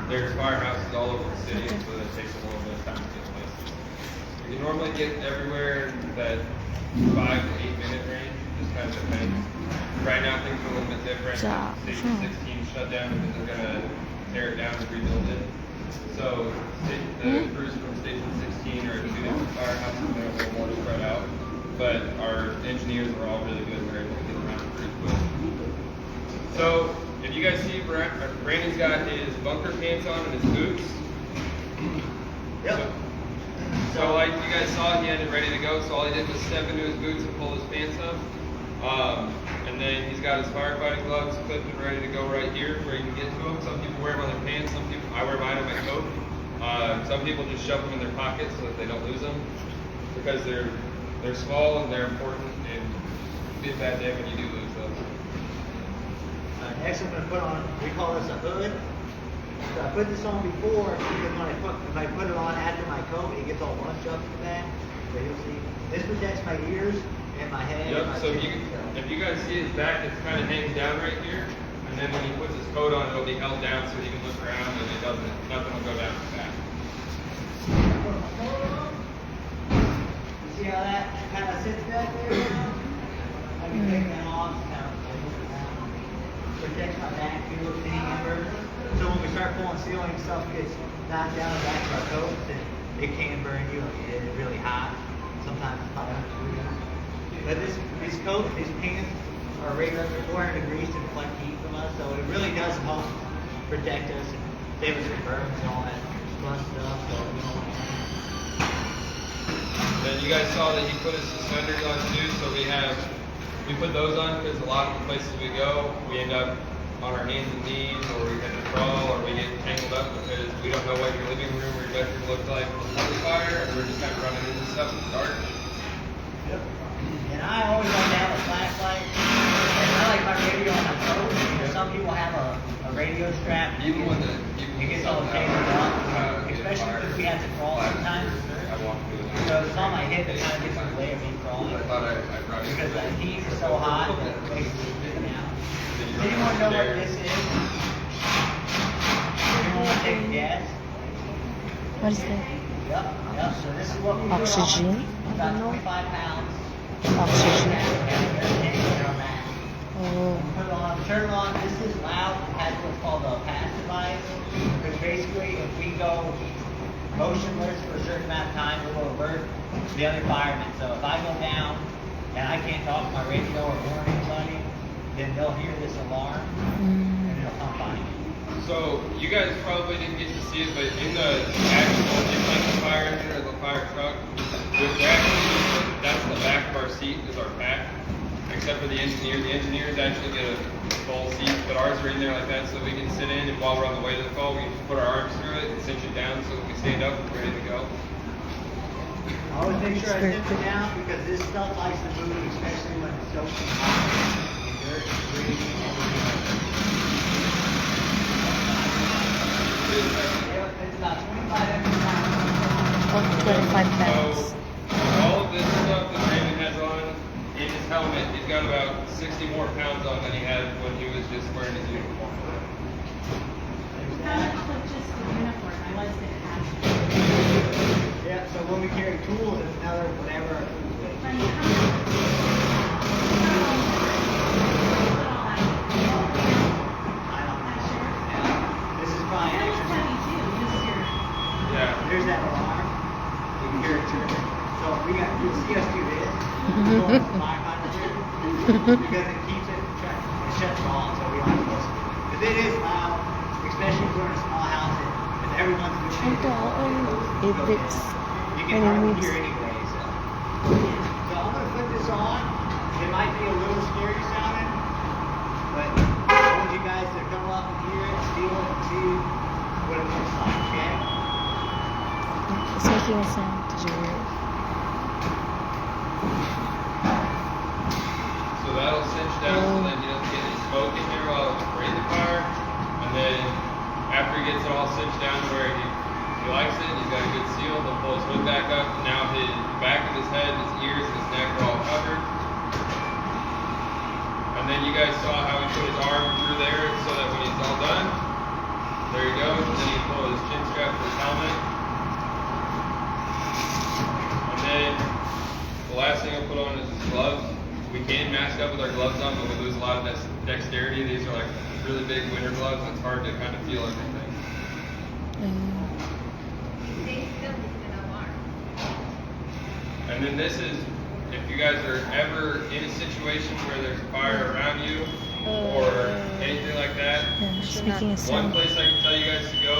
There's firehouses all over the city, so it takes a little bit of time to get places. You can normally get everywhere in that 5 to 8 minute range, just kind of depends. Right now things are a little bit different. Station 16 shut down because they're going to tear it down and rebuild it. So the crews from Station 16 are at 2 different firehouses, they're a little more spread out. But our engineers are all really good, we're able to get around pretty quick. So if you guys see, Brandon's got his bunker pants on and his boots. Yep. So like you guys saw, he had it ready to go, so all he did was step into his boots and pull his pants up. And then he's got his firefighting gloves clipped and ready to go right here where you can get to them. Some people wear them on their pants, some people, I wear mine on my coat. Some people just shove them in their pockets so that they don't lose them because they're small and they're important, and it'd be a bad day when you do lose those. Next I'm going to put on, we call this a hood. So I put this on before because when if I put it on after my coat, it gets all bunched up in the back. So you'll see, this protects my ears and my head. Yep, and my so chin, if you guys see his back, it kind of hangs down right here. And then when he puts his coat on, it'll be held down so he can look around and nothing will go down his back. You see how that kind of sits back there now? I can take that off, kind of protects my back, feel it hammer. So when we start pulling ceiling, stuff gets knocked down the back of our coats, and it can burn you. It is really hot. Sometimes it's 500 degrees. But this coat, these pants are rated up to 400 degrees to deflect heat from us, so it really does help protect us and save us from burns and all that fun stuff. So, Then you guys saw that he put his suspenders on too, so we put those on because a lot of the places we go, we end up on our hands and knees, or we have to crawl, or we get tangled up because we don't know what your living room or your bedroom looks like before the fire, and we're just kind of running into stuff in the dark. yep. And I always like to have a flashlight, and I like my radio on my coat. Some people have a radio strap. Even when it gets all tangled up, especially because we have to crawl sometimes. So it's on my head that kind of gets in the way of me crawling. Because the heat is so hot that it makes me sit down. Does anyone know what this is? Anyone want to take a guess? What is that? Yep. So this is what we Oxygen? do. About 25 pounds. Oxygen. Oh. Put it on, turn it on. This is loud. It has what's called a pass device. Because basically, if we go motionless for a certain amount of time, it will alert the other firemen. So if I go down and I can't talk to my radio or warn anybody, then they'll hear this alarm and it'll come by. So you guys probably didn't get to see it, but in the actual, like the fire engine or the fire truck, that's the back of our seat is our pack. Except for the engineer. The engineers actually get a full seat, but ours are in there like that so we can sit in, and while we're on the way to the call, we can put our arms through it and cinch it down so we can stand up and ready to go. I always make sure I cinch it down because this stuff likes to move, especially when it's soaking hot and dirt and debris and everything. It's about 25 extra pounds. 25 pounds. So all of this stuff that Raymond has on in his helmet, he's got about 60 more pounds on than he had when he was just wearing his uniform. How much was just the uniform? I was going to ask. Yeah, so when we carry tools, it's another whatever. This is probably actually. Yeah. There's that alarm. We can hear it tripping. So you'll see us do this. Because it keeps it shuts off, so we don't have to listen. Because it is loud, especially if we're in a small house and everyone's listening. You can hardly hear anyway. So I'm going to put this on. It might be a little scary sounding, but I want you guys to come up and hear it, feel it, and see what it looks like, okay? It's making a sound. Did you hear it? So that'll cinch down so then he doesn't get any smoke in here while it's spraying the fire. And then after he gets it all cinched down to where he likes it, he's got a good seal, he'll pull his hood back up. Now his back of his head, his ears, and his neck are all covered. And then you guys saw how he put his arm through there so that when he's all done, there you go. And then he masked up with our gloves on, but we lose a lot of dexterity. These are like really big winter gloves, and it's hard to kind of feel everything. And then this is, if you guys are ever in a situation where there's a fire around you or anything like that, Speaking of one sound. place I can tell you guys to go.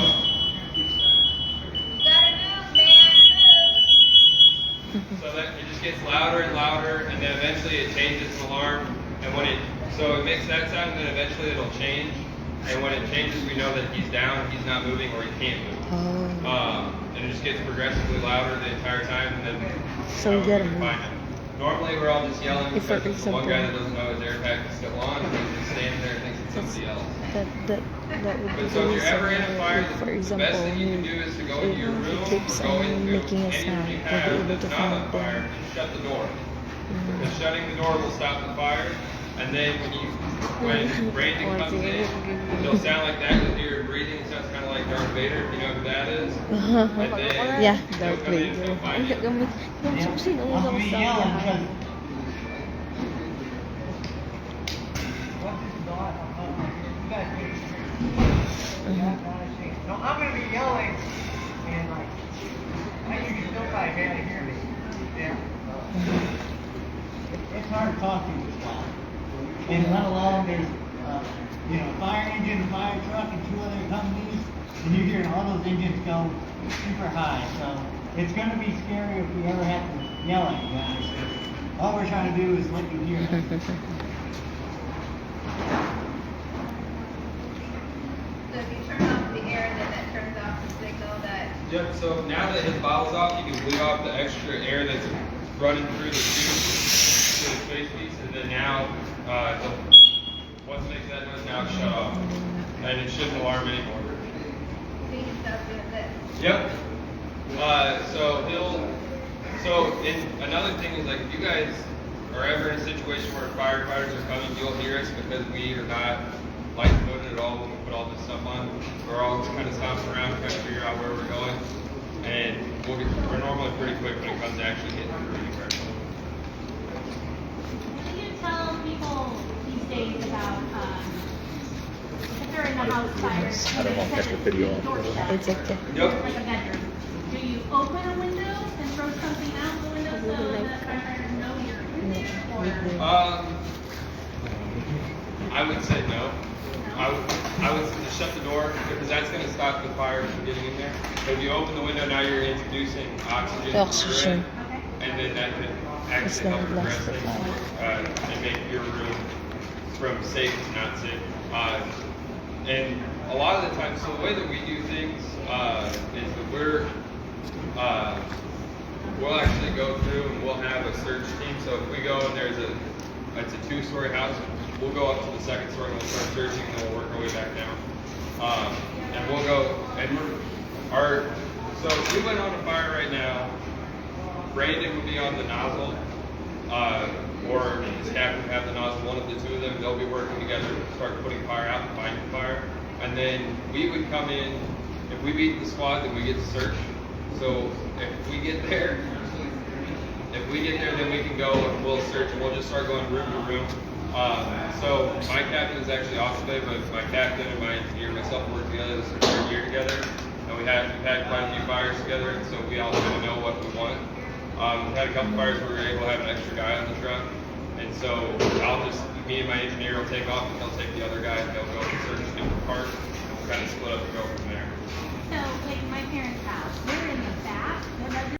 So that it just gets louder and louder, and then eventually it changes an alarm. And when so it makes that sound, and then eventually it'll change. And when it changes, we know that he's down, he's not moving, or he can't move. And it just gets progressively louder the entire time, and then So we gotta can move. find him. Normally, we're all just yelling If, for because it's the one guy that example- doesn't know his air pack is still on, and he's just standing there and thinks it's somebody else. That would be But the so if you're reason ever in a fire, why, for the example, best thing you can do is to go into your if room, it keeps go on into making a anything sound, you we'll be have able that's to not find on fire them. and shut the door. Because shutting the door will stop the fire, and then when Brandon comes in, it'll sound like that. You'll hear it breathing. It sounds kind of like Darth Vader, if you know who that is. And then Yeah, he'll Darth come in and Vader. he'll find you. I'm gonna be yelling because. No, I'm gonna be yelling and like I usually don't probably barely hear me. Yeah. It's hard to talk to you this loud. And let alone there's fire engine, a fire truck, and 2 other companies, and you're hearing all those engines go super high. So it's gonna be scary if we ever have to yell at you guys. All we're trying to do is let you hear us. So if you turn off the air, then that turns off the signal that. Yep, so now that his bottle's off, you can bleed off the extra air that's running through the tube to the space piece, and then now, once it makes that noise, now it's shut off. And it shouldn't alarm anymore. So you can stop doing this. Yep. And another thing is, like, if you guys are ever in a situation where firefighters are coming, you'll hear us because we are not light-footed at all when we put all this stuff on. We're all just kind of stomping around trying to figure out where we're going. And we're normally pretty quick when it comes to actually getting through anywhere. What do you tell people these days about if they're in the house fire? I don't know if that's a video on. It's okay. Yep. Like a bedroom. Do you open a window and throw something out the window so the firefighters know you're in there? Or I would say no. I would just shut the door because that's going to stop the fire from getting in there. But if you open the window, now you're introducing oxygen. Oxygen. okay. And then that could It's actually help gonna progress blast the things fire. and make your room from safe to not safe. And a lot of the time, so the way that we do things is that we'll actually go through and we'll have a search team. So if we go and it's a 2-story house, we'll go up to the 2nd story and we'll start searching, and then we'll work our way back down. And we'll go and so if we went on a fire right now, Brandon would be on the nozzle, or his captain would have the nozzle. One of the 2 of them, they'll be working together to start putting fire out and finding fire. And then we would come in. If we beat the squad, then we get to search. So if we get there, then we can go and we'll search, and we'll just start going room to room. So my captain is actually off today, but my captain and my engineer and myself work together this entire year together. And we've had quite a few fires together, and so we all kind of know what we want. We've had a couple fires where we were able to have an extra guy on the truck. And so me and my engineer will take off, and he'll take the other guy, and they'll go and search different parts, and we'll kind of split up and go from there. So, like my parents' house, they're in the back, their bedroom